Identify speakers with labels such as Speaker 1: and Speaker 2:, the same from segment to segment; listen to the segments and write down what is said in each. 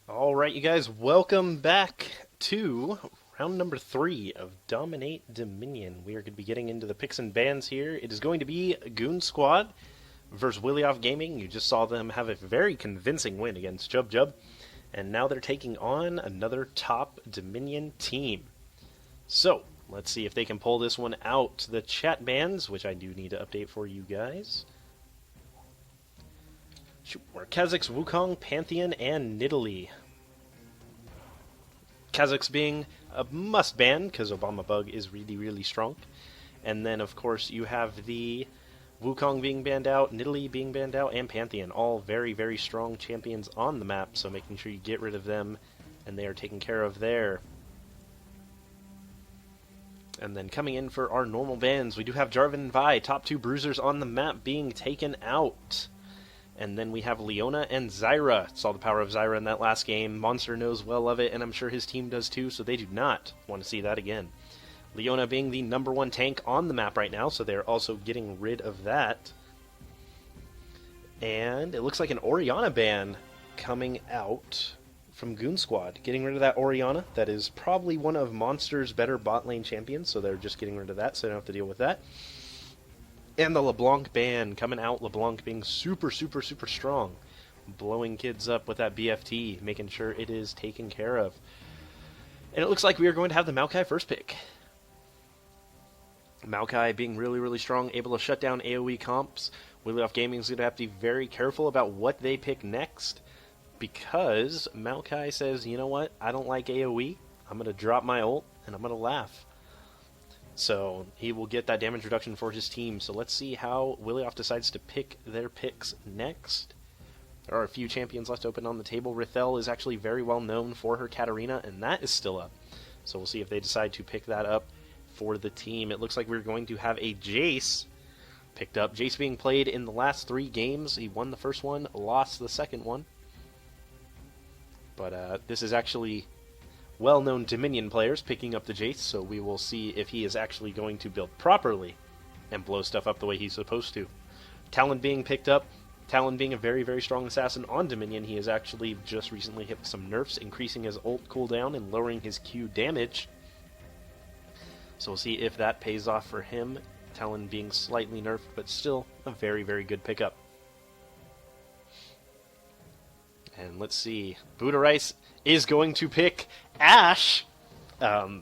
Speaker 1: Alright, you guys, welcome back to round number 3 of Dominate Dominion. We are going to be getting into the picks and bans here. It is going to be GoonSquad versus Williaf Gaming. You just saw them have a very convincing win against Jub, and now they're taking on another top Dominion team. So, let's see if they can pull this one out. The chat bans, which I do need to update for you guys. We're Kha'Zix, Wukong, Pantheon, and Nidalee. Kha'Zix being a must ban because Obama Bug is really, really strong. And then, of course, you have the Wukong being banned out, Nidalee being banned out, and Pantheon. All very, very strong champions on the map, so making sure you get rid of them and they are taken care of there. And then coming in for our normal bans, we do have Jarvan and Vi, top 2 bruisers on the map, being taken out. And then we have Leona and Zyra. Saw the power of Zyra in that last game. Monster knows well of it, and I'm sure his team does too, so they do not want to see that again. Leona being the #1 tank on the map right now, so they're also getting rid of that. And it looks like an Orianna ban coming out from GoonSquad. Getting rid of that Orianna. That is probably one of Monster's better bot lane champions, so they're just getting rid of that, so they don't have to deal with that. And the LeBlanc ban coming out, LeBlanc being super, super, super strong. Blowing kids up with that BFT, making sure it is taken care of. And it looks like we are going to have the Maokai first pick. Maokai being really, really strong, able to shut down AoE comps. Williaf Gaming is going to have to be very careful about what they pick next, because Maokai says, you know what, I don't like AoE, I'm going to drop my ult, and I'm going to laugh. So he will get that damage reduction for his team. So let's see how Williaf decides to pick their picks next. There are a few champions left open on the table. Rithel is actually very well known for her Katarina, and that is still up. So we'll see if they decide to pick that up for the team. It looks like we're going to have a Jayce picked up. Jayce being played in the last 3 games. He won the first one, lost the second one. But this is actually well-known Dominion players picking up the Jayce, so we will see if he is actually going to build properly and blow stuff up the way he's supposed to. Talon being picked up. Talon being a very, very strong assassin on Dominion. He has actually just recently hit some nerfs, increasing his ult cooldown and lowering his Q damage. So we'll see if that pays off for him. Talon being slightly nerfed, but still a very, very good pickup. And let's see. Buddha Rice is going to pick Ashe.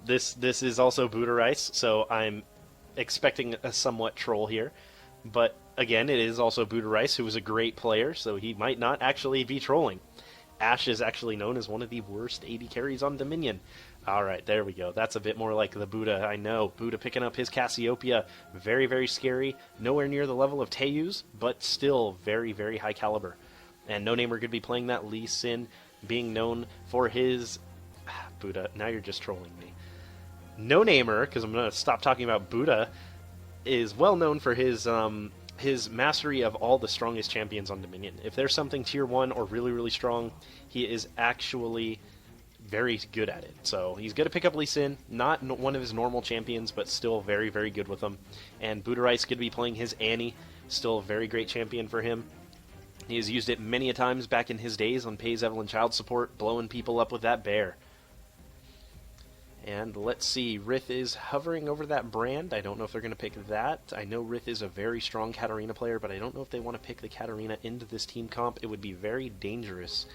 Speaker 1: This is also Buddha Rice, so I'm expecting a somewhat troll here. But again, it is also Buddha Rice, who is a great player, so he might not actually be trolling. Ashe is actually known as one of the worst AD carries on Dominion. Alright, there we go. That's a bit more like the Buddha, I know. Buddha picking up his Cassiopeia. Very, very scary. Nowhere near the level of Teyu's, but still very, very high caliber. And No Namer could be playing that. Lee Sin being known for his... Buddha, now you're just trolling me. No Namer, because I'm going to stop talking about Buddha, is well known for his mastery of all the strongest champions on Dominion. If there's something tier 1 or really, really strong, he is actually very good at it. So he's going to pick up Lee Sin, not one of his normal champions, but still very, very good with them. And Buddha Rice could be playing his Annie, still a very great champion for him. He has used it many a times back in his days on Pays Evelyn Child Support, blowing people up with that bear. And let's see, Rith is hovering over that brand. I don't know if they're going to pick that. I know Rith is a very strong Katarina player, but I don't know if they want to pick the Katarina into this team comp. It would be very dangerous,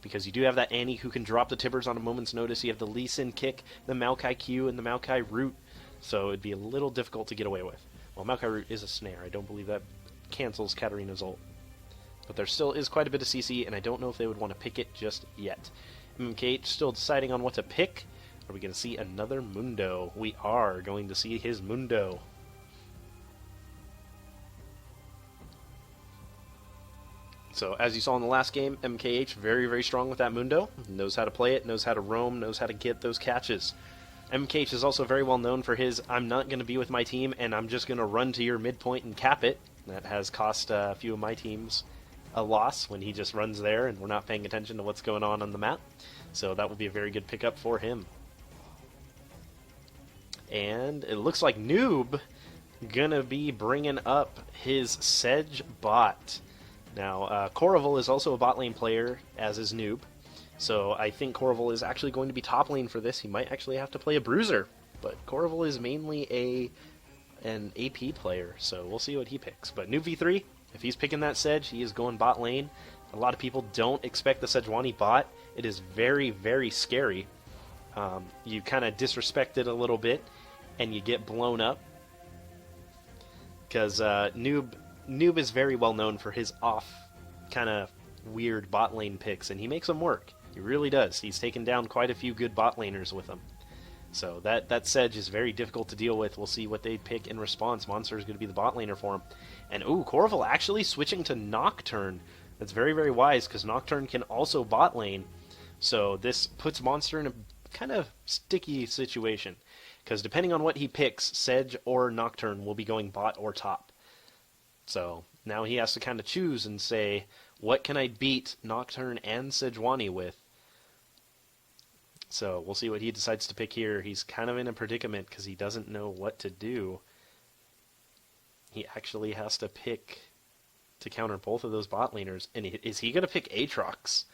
Speaker 1: because you do have that Annie who can drop the Tibbers on a moment's notice. You have the Lee Sin kick, the Maokai Q, and the Maokai root, so it'd be a little difficult to get away with. Well, Maokai root is a snare. I don't believe that cancels Katarina's ult. But there still is quite a bit of CC, and I don't know if they would want to pick it just yet. MK still deciding on what to pick. Are we going to see another Mundo? We are going to see his Mundo. So, as you saw in the last game, MKH very, very strong with that Mundo. Knows how to play it, knows how to roam, knows how to get those catches. MKH is also very well known for his, I'm not going to be with my team, and I'm just going to run to your midpoint and cap it. That has cost a few of my teams a loss when he just runs there and we're not paying attention to what's going on the map. So that will be a very good pickup for him. And it looks like Noob gonna be bringing up his Sedge bot. Now, Coraval is also a bot lane player, as is Noob. So I think Corval is actually going to be top lane for this. He might actually have to play a bruiser, but Corval is mainly an AP player, so we'll see what he picks. But Noob v3, if he's picking that Sedge, he is going bot lane. A lot of people don't expect the Sejuani bot. It is very, very scary. You kind of disrespect it a little bit, and you get blown up. Because Noob is very well known for his off, kind of weird bot lane picks, and he makes them work. He really does. He's taken down quite a few good bot laners with him. So that Sedge is very difficult to deal with. We'll see what they pick in response. Monster is going to be the bot laner for him. And ooh, Corval actually switching to Nocturne. That's very, very wise, because Nocturne can also bot lane. So this puts Monster in a kind of sticky situation. Because depending on what he picks, Sedge or Nocturne will be going bot or top. So now he has to kind of choose and say, what can I beat Nocturne and Sejuani with? So we'll see what he decides to pick here. He's kind of in a predicament because he doesn't know what to do. He actually has to pick to counter both of those bot laners. And is he going to pick Aatrox?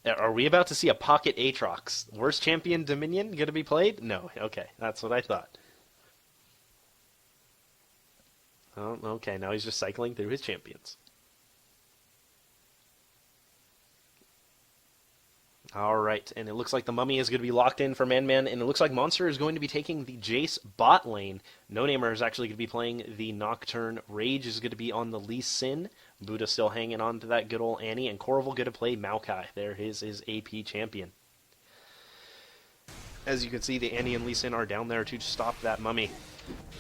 Speaker 1: Are we about to see a pocket Aatrox? Worst champion Dominion going to be played? No. Okay, that's what I thought. Oh, okay, now he's just cycling through his champions. Alright, and it looks like the Mummy is going to be locked in for Man-Man, and it looks like Monster is going to be taking the Jayce bot lane. No-Namer is actually going to be playing the Nocturne. Rage is going to be on the Lee Sin. Buddha still hanging on to that good old Annie, and Corval going to play Maokai. There is his AP champion. As you can see, the Annie and Lee Sin are down there to stop that Mummy.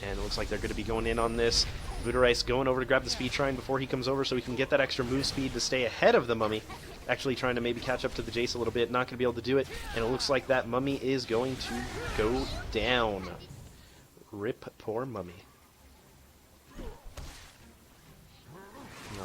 Speaker 1: And it looks like they're going to be going in on this. Budarice going over to grab the speed shrine before he comes over so he can get that extra move speed to stay ahead of the Mummy. Actually trying to maybe catch up to the Jayce a little bit. Not going to be able to do it. And it looks like that Mummy is going to go down. Rip poor Mummy.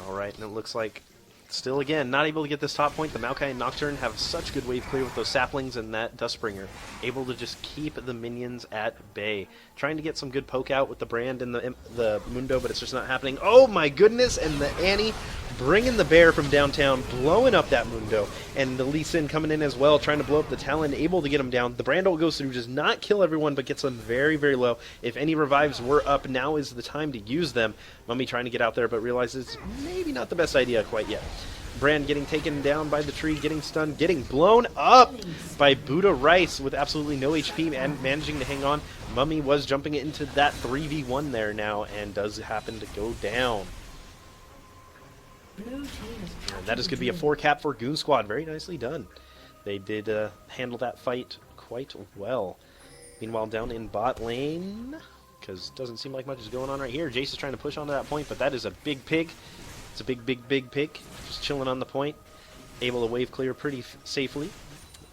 Speaker 1: Alright, and it looks like still again, not able to get this top point. The Maokai and Nocturne have such good wave clear with those saplings and that Dustbringer. Able to just keep the minions at bay. Trying to get some good poke out with the Brand and the Mundo, but it's just not happening. Oh my goodness, and the Annie bringing the bear from downtown, blowing up that Mundo. And the Lee Sin coming in as well, trying to blow up the Talon, able to get him down. The Brand ult goes through, does not kill everyone, but gets them very, very low. If any revives were up, now is the time to use them. Mummy trying to get out there, but realizes maybe not the best idea quite yet. Brand getting taken down by the tree, getting stunned, getting blown up by Budarice with absolutely no HP and managing to hang on. Mummy was jumping into that 3v1 there now and does happen to go down. And that is going to be a 4-cap for GoonSquad. Very nicely done. They did handle that fight quite well. Meanwhile, down in bot lane, because it doesn't seem like much is going on right here. Jayce is trying to push onto that point, but that is a big pig. It's a big, big, big pig. Just chilling on the point. Able to wave clear pretty safely.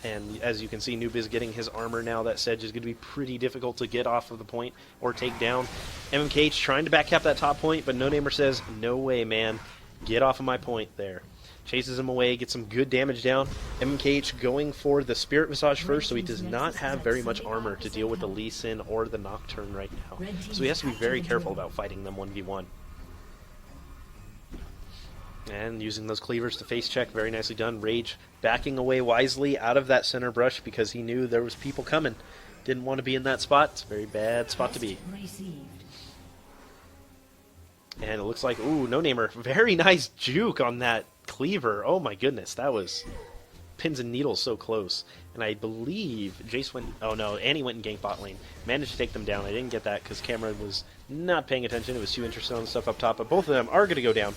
Speaker 1: And as you can see, Noob is getting his armor now. That Sedge is going to be pretty difficult to get off of the point or take down. MMKH trying to backcap that top point, but No-Namer says, no way, man. Get off of my point there. Chases him away, gets some good damage down. MMKH going for the Spirit Visage first, so he does not have very much armor to deal with the Lee Sin or the Nocturne right now. So he has to be very careful about fighting them 1v1. And using those cleavers to face check, very nicely done. Rage backing away wisely out of that center brush because he knew there was people coming. Didn't want to be in that spot. It's a very bad spot to be. And it looks like, ooh, No-Namer, very nice juke on that cleaver. Oh my goodness, that was pins and needles so close. And I believe Jayce went, oh no, Annie went and ganked bot lane. Managed to take them down. I didn't get that because camera was not paying attention. It was too interested on the stuff up top. But both of them are going to go down.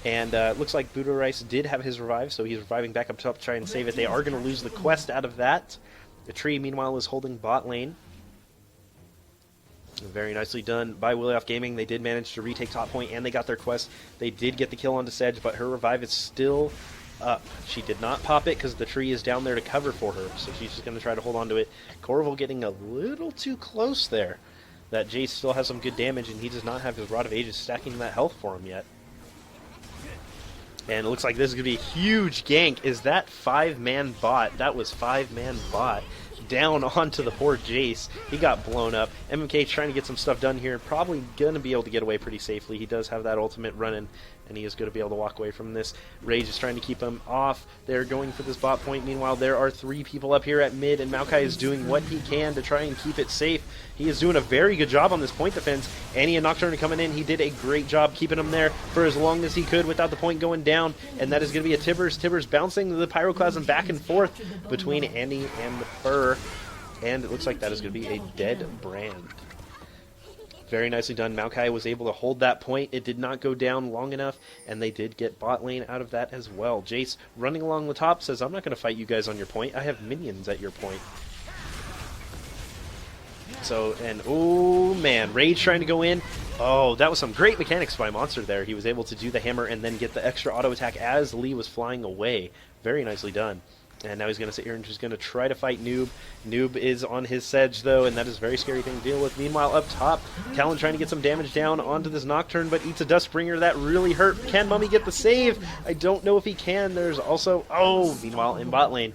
Speaker 1: And it looks like Budarice did have his revive, so he's reviving back up top to try and save it. They are going to lose the quest out of that. The tree, meanwhile, is holding bot lane. Very nicely done by Williaf Gaming. They did manage to retake top point, and they got their quest. They did get the kill onto Sedge, but her revive is still up. She did not pop it because the tree is down there to cover for her, so she's just going to try to hold on to it. Corval getting a little too close there. That Jayce still has some good damage, and he does not have his Rod of Ages stacking that health for him yet. And it looks like this is going to be a huge gank. Is that 5-man bot? That was 5-man bot. Down onto the poor Jayce. He got blown up. MMK trying to get some stuff done here. Probably going to be able to get away pretty safely. He does have that ultimate running. and he is going to be able to walk away from this. Rage is trying to keep him off. They're going for this bot point. Meanwhile, there are 3 people up here at mid, and Maokai is doing what he can to try and keep it safe. He is doing a very good job on this point defense. Annie and Nocturne coming in. He did a great job keeping him there for as long as he could without the point going down, and that is going to be a Tibbers. Tibbers bouncing the Pyroclasm back and forth between Annie and the Fur, and it looks like that is going to be a dead Brand. Very nicely done. Maokai was able to hold that point. It did not go down long enough, and they did get bot lane out of that as well. Jayce, running along the top, says, I'm not going to fight you guys on your point. I have minions at your point. So, and, oh man, Rage trying to go in. Oh, that was some great mechanics by Monster there. He was able to do the hammer and then get the extra auto attack as Lee was flying away. Very nicely done. And now he's going to sit here and just going to try to fight Noob. Noob is on his Sedge, though, and that is a very scary thing to deal with. Meanwhile, up top, Talon trying to get some damage down onto this Nocturne, but eats a Dustbringer. That really hurt. Can Mummy get the save? I don't know if he can. There's also... Oh, meanwhile, in bot lane,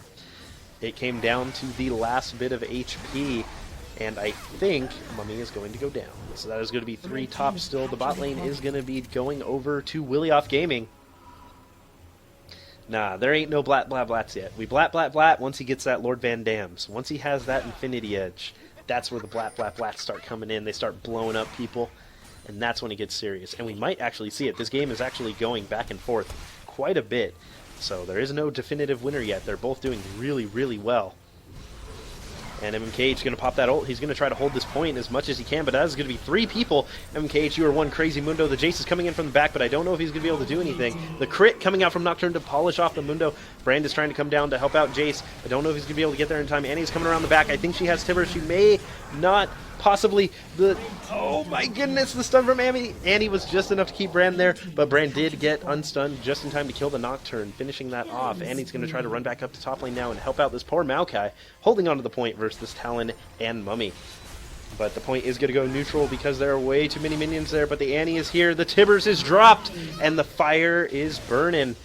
Speaker 1: it came down to the last bit of HP, and I think Mummy is going to go down. So that is going to be 3 top still. The bot lane is going to be going over to Williaf Gaming. Nah, there ain't no blat blat blats yet. We blat blat blat once he gets that Lord Van Dam's. Once he has that Infinity Edge, that's where the blat blat blats start coming in. They start blowing up people, and that's when it gets serious. And we might actually see it. This game is actually going back and forth quite a bit. So there is no definitive winner yet. They're both doing really, really well. And MMKH is going to pop that ult. He's going to try to hold this point as much as he can, but that is going to be 3 people. MMKH, you are one crazy Mundo. The Jayce is coming in from the back, but I don't know if he's going to be able to do anything. The crit coming out from Nocturne to polish off the Mundo. Brand is trying to come down to help out Jayce. I don't know if he's going to be able to get there in time. Annie's coming around the back. I think she has Tibbers. She may not possibly... Oh my goodness, the stun from Annie. Annie was just enough to keep Brand there, but Brand did get unstunned just in time to kill the Nocturne, finishing that off. Annie's going to try to run back up to top lane now and help out this poor Maokai, holding onto the point versus this Talon and Mummy. But the point is going to go neutral because there are way too many minions there, but the Annie is here, the Tibbers is dropped, and the fire is burning.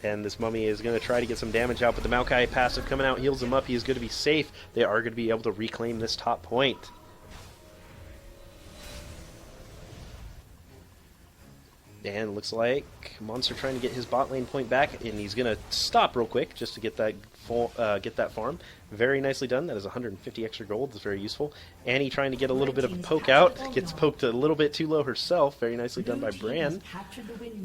Speaker 1: And this Mummy is going to try to get some damage out, but the Maokai passive coming out heals him up. He is going to be safe. They are going to be able to reclaim this top point. And it looks like Monster trying to get his bot lane point back, and he's going to stop real quick just to get that farm. Very nicely done. That is 150 extra gold. That's very useful. Annie trying to get a little bit of a poke out. Gets poked a little bit too low herself. Very nicely done by Brand.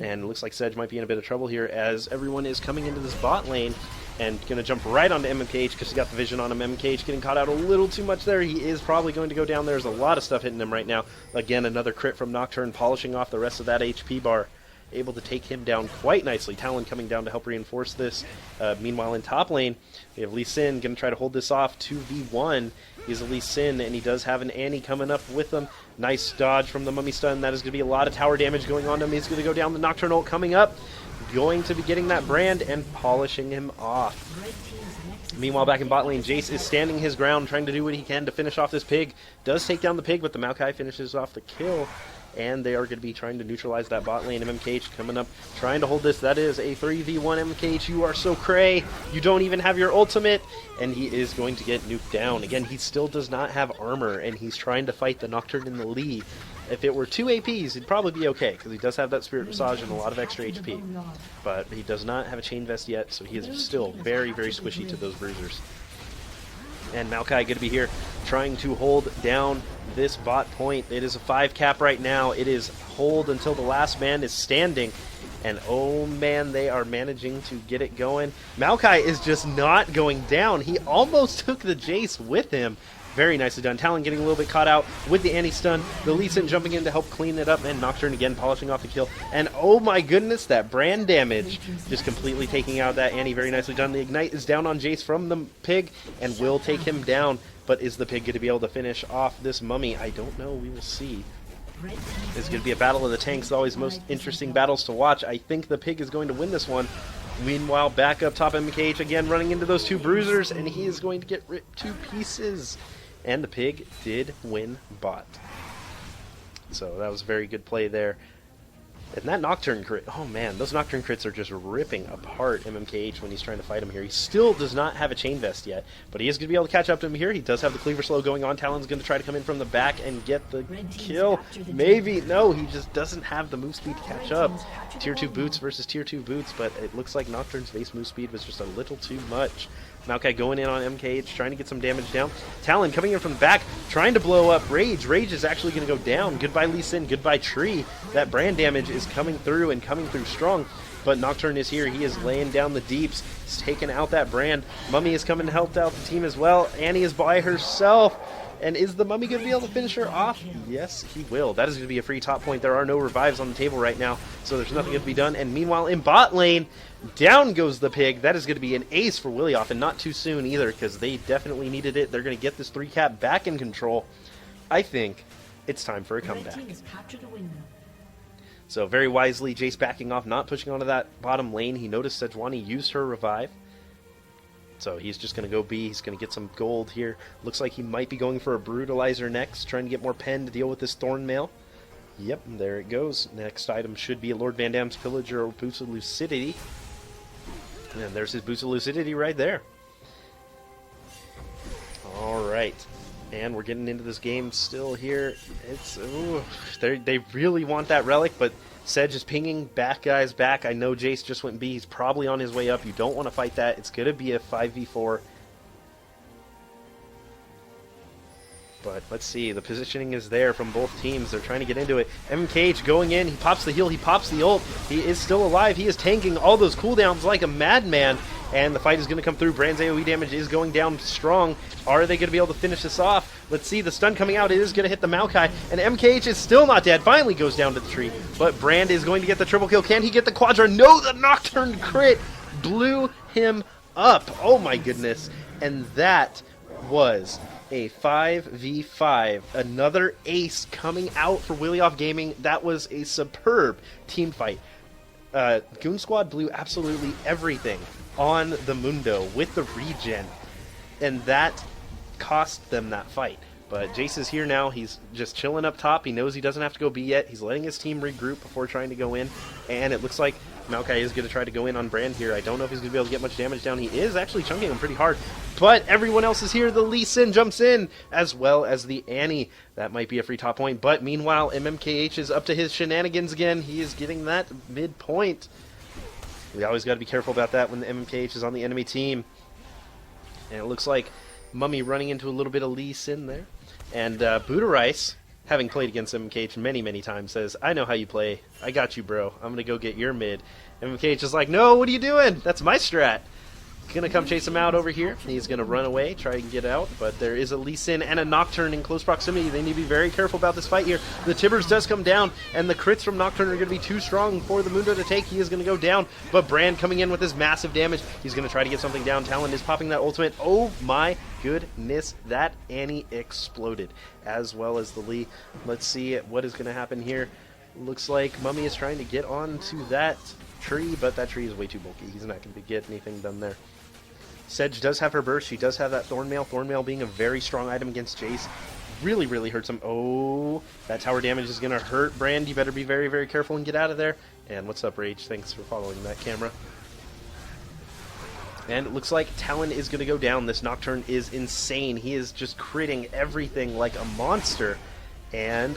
Speaker 1: And it looks like Sedge might be in a bit of trouble here as everyone is coming into this bot lane and going to jump right onto MMKH because he got the vision on him. MMKH getting caught out a little too much there. He is probably going to go down. There's a lot of stuff hitting him right now. Again, another crit from Nocturne, polishing off the rest of that HP bar. Able to take him down quite nicely. Talon coming down to help reinforce this. Meanwhile, in top lane, we have Lee Sin going to try to hold this off 2v1. He's a Lee Sin, and he does have an Annie coming up with him. Nice dodge from the Mummy stun. That is going to be a lot of tower damage going on to him. He's going to go down. The Nocturne ult coming up. Going to be getting that Brand and polishing him off. Meanwhile, back in bot lane, Jayce is standing his ground, trying to do what he can to finish off this pig. Does take down the pig, but the Maokai finishes off the kill. And they are going to be trying to neutralize that bot lane. MMKH coming up, trying to hold this. That is a 3v1 MMKH. You are so cray. You don't even have your ultimate. And he is going to get nuked down. Again, he still does not have armor, and he's trying to fight the Nocturne in the lead. If it were 2 APs, he'd probably be okay, because he does have that Spirit Massage and a lot of extra HP. But he does not have a Chain Vest yet, so he is still very, very squishy to those bruisers. And Maokai going to be here trying to hold down this bot point. It is a 5 cap right now. It is hold until the last man is standing. And oh man, they are managing to get it going. Maokai is just not going down. He almost took the Jayce with him. Very nicely done. Talon getting a little bit caught out with the Annie stun. The Lee Sin jumping in to help clean it up. And Nocturne again polishing off the kill. And oh my goodness, that Brand damage. Just completely taking out that Annie. Very nicely done. The Ignite is down on Jayce from the pig and will take him down. But is the pig going to be able to finish off this Mummy? I don't know. We will see. It's going to be a battle of the tanks. Always the most interesting battles to watch. I think the pig is going to win this one. Meanwhile, back up top, MKH again running into those 2 bruisers. And he is going to get ripped to pieces. And the pig did win bot. So that was a very good play there. And that Nocturne crit, oh man, those Nocturne crits are just ripping apart MMKH when he's trying to fight him here. He still does not have a Chain Vest yet, but he is going to be able to catch up to him here. He does have the Cleaver Slow going on. Talon's going to try to come in from the back and get the kill. Maybe, no, he just doesn't have the move speed to catch up. Tier 2 boots versus Tier 2 boots, but it looks like Nocturne's base move speed was just a little too much. Maokai going in on MKH, trying to get some damage down. Talon coming in from the back, trying to blow up Rage. Rage is actually going to go down. Goodbye Lee Sin, goodbye Tree. That brand damage is coming through and coming through strong. But Nocturne is here. He is laying down the deeps. He's taking out that brand. Mummy is coming to help out the team as well. Annie is by herself. And is the Mummy going to be able to finish her off? Yes, he will. That is going to be a free top point. There are no revives on the table right now, so there's nothing going to be done. And meanwhile, in bot lane, down goes the pig. That is going to be an ace for Williaf, and not too soon either, because they definitely needed it. They're going to get this 3-cap back in control. I think it's time for a comeback. So very wisely, Jayce backing off, not pushing onto that bottom lane. He noticed Sejuani used her revive. So he's just going to go B. He's going to get some gold here. Looks like he might be going for a Brutalizer next, trying to get more pen to deal with this Thorn Mail. Yep, there it goes. Next item should be a Lord Van Dam's Pillager or Boots of Lucidity. And there's his Boots of Lucidity right there. Alright. And we're getting into this game still here. It's they really want that relic, but Sedge is pinging back, guys, back. I know Jayce just went B. He's probably on his way up. You don't want to fight that. It's going to be a 5v4. But let's see. The positioning is there from both teams. They're trying to get into it. MKH going in. He pops the heal. He pops the ult. He is still alive. He is tanking all those cooldowns like a madman. And the fight is going to come through. Brand's AoE damage is going down strong. Are they going to be able to finish this off? Let's see. The stun coming out. It is going to hit the Maokai. And MKH is still not dead. Finally goes down to the tree. But Brand is going to get the triple kill. Can he get the Quadra? No, the Nocturne crit blew him up. Oh my goodness. And that was a 5v5. Another ace coming out for Williaf Gaming. That was a superb team fight. GoonSquad blew absolutely everything on the Mundo with the regen, and that cost them that fight. But Jayce is here now. He's just chilling up top. He knows he doesn't have to go B yet. He's letting his team regroup before trying to go in, and it looks like Maokai is going to try to go in on Brand here. I don't know if he's going to be able to get much damage down. He is actually chunking him pretty hard, but everyone else is here. The Lee Sin jumps in, as well as the Annie. That might be a free top point, but meanwhile, MMKH is up to his shenanigans again. He is getting that mid-point. We always got to be careful about that when the MMKH is on the enemy team. And it looks like Mummy running into a little bit of Lee Sin there. And Budarice, having played against MMKH many, many times, says, I know how you play. I got you, bro. I'm going to go get your mid. MMKH is like, no, what are you doing? That's my strat. Gonna come chase him out over here. He's gonna run away, try and get out, but there is a Lee Sin and a Nocturne in close proximity. They need to be very careful about this fight here. The Tibbers does come down, and the crits from Nocturne are gonna be too strong for the Mundo to take. He is gonna go down, but Brand coming in with his massive damage. He's gonna try to get something down. Talon is popping that ultimate. Oh my goodness, that Annie exploded, as well as the Lee. Let's see what is gonna happen here. Looks like Mummy is trying to get onto that tree, but that tree is way too bulky. He's not gonna get anything done there. Sedge does have her burst. She does have that Thornmail. Thornmail being a very strong item against Jayce. Really, really hurts him. Oh, that tower damage is going to hurt Brand. You better be very, very careful and get out of there. And what's up, Rage? Thanks for following that camera. And it looks like Talon is going to go down. This Nocturne is insane. He is just critting everything like a monster. And,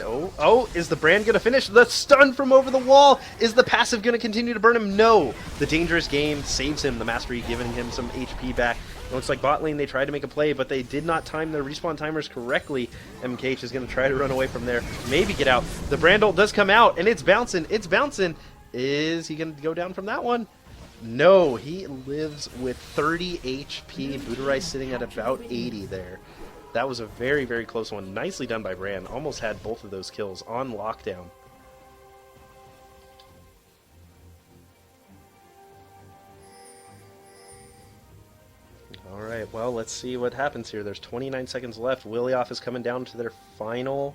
Speaker 1: is the Brand going to finish? The stun from over the wall! Is the passive going to continue to burn him? No! The dangerous game saves him. The Mastery giving him some HP back. It looks like bot lane, they tried to make a play, but they did not time their respawn timers correctly. MKH is going to try to run away from there. Maybe get out. The Brand ult does come out, and it's bouncing. It's bouncing. Is he going to go down from that one? No, he lives with 30 HP. Budarice sitting at about 80 there. That was a very, very close one. Nicely done by Brand. Almost had both of those kills on lockdown. Alright, well, let's see what happens here. There's 29 seconds left. Williaf is coming down to their final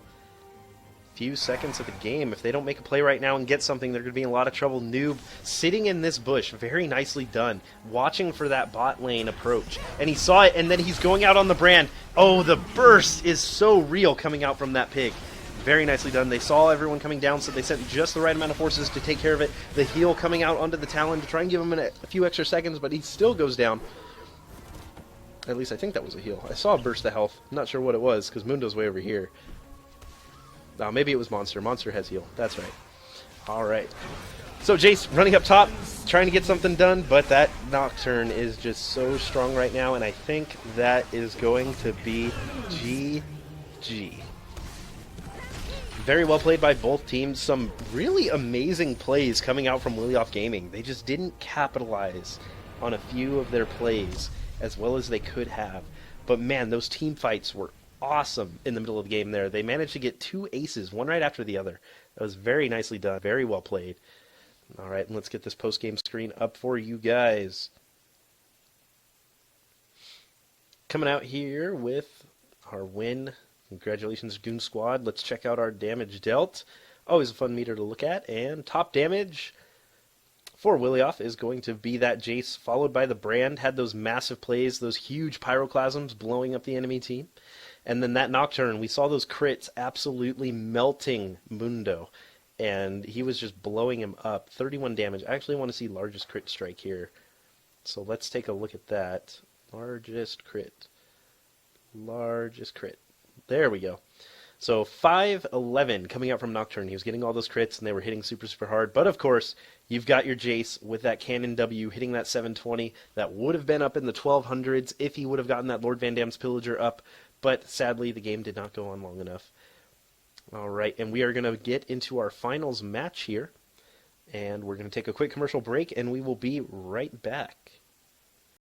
Speaker 1: few seconds of the game. If they don't make a play right now and get something, they're going to be in a lot of trouble. Noob sitting in this bush, very nicely done, watching for that bot lane approach. And he saw it, and then he's going out on the Brand. Oh, the burst is so real coming out from that pig. Very nicely done. They saw everyone coming down, so they sent just the right amount of forces to take care of it. The heal coming out onto the Talon to try and give him a few extra seconds, but he still goes down. At least I think that was a heal. I saw a burst of health. I'm not sure what it was, because Mundo's way over here. Maybe it was Monster. Monster has heal. That's right. Alright. So Jayce running up top, trying to get something done, but that Nocturne is just so strong right now, and I think that is going to be GG. Very well played by both teams. Some really amazing plays coming out from Williaf Gaming. They just didn't capitalize on a few of their plays as well as they could have. But man, those team fights were awesome in the middle of the game there. They managed to get 2 aces, one right after the other. That was very nicely done, very well played. All right, let's get this post-game screen up for you guys. Coming out here with our win. Congratulations, GoonSquad. Let's check out our damage dealt. Always a fun meter to look at. And top damage for Williaf is going to be that Jayce, followed by the Brand. Had those massive plays, those huge pyroclasms blowing up the enemy team. And then that Nocturne, we saw those crits absolutely melting Mundo. And he was just blowing him up. 31 damage. I actually want to see largest crit strike here. So let's take a look at that. Largest crit. Largest crit. There we go. So 511 coming out from Nocturne. He was getting all those crits and they were hitting super, super hard. But of course, you've got your Jayce with that Cannon W hitting that 720. That would have been up in the 1200s if he would have gotten that Lord Van Dam's Pillager up. But sadly, the game did not go on long enough. All right, and we are going to get into our finals match here. And we're going to take a quick commercial break, and we will be right back.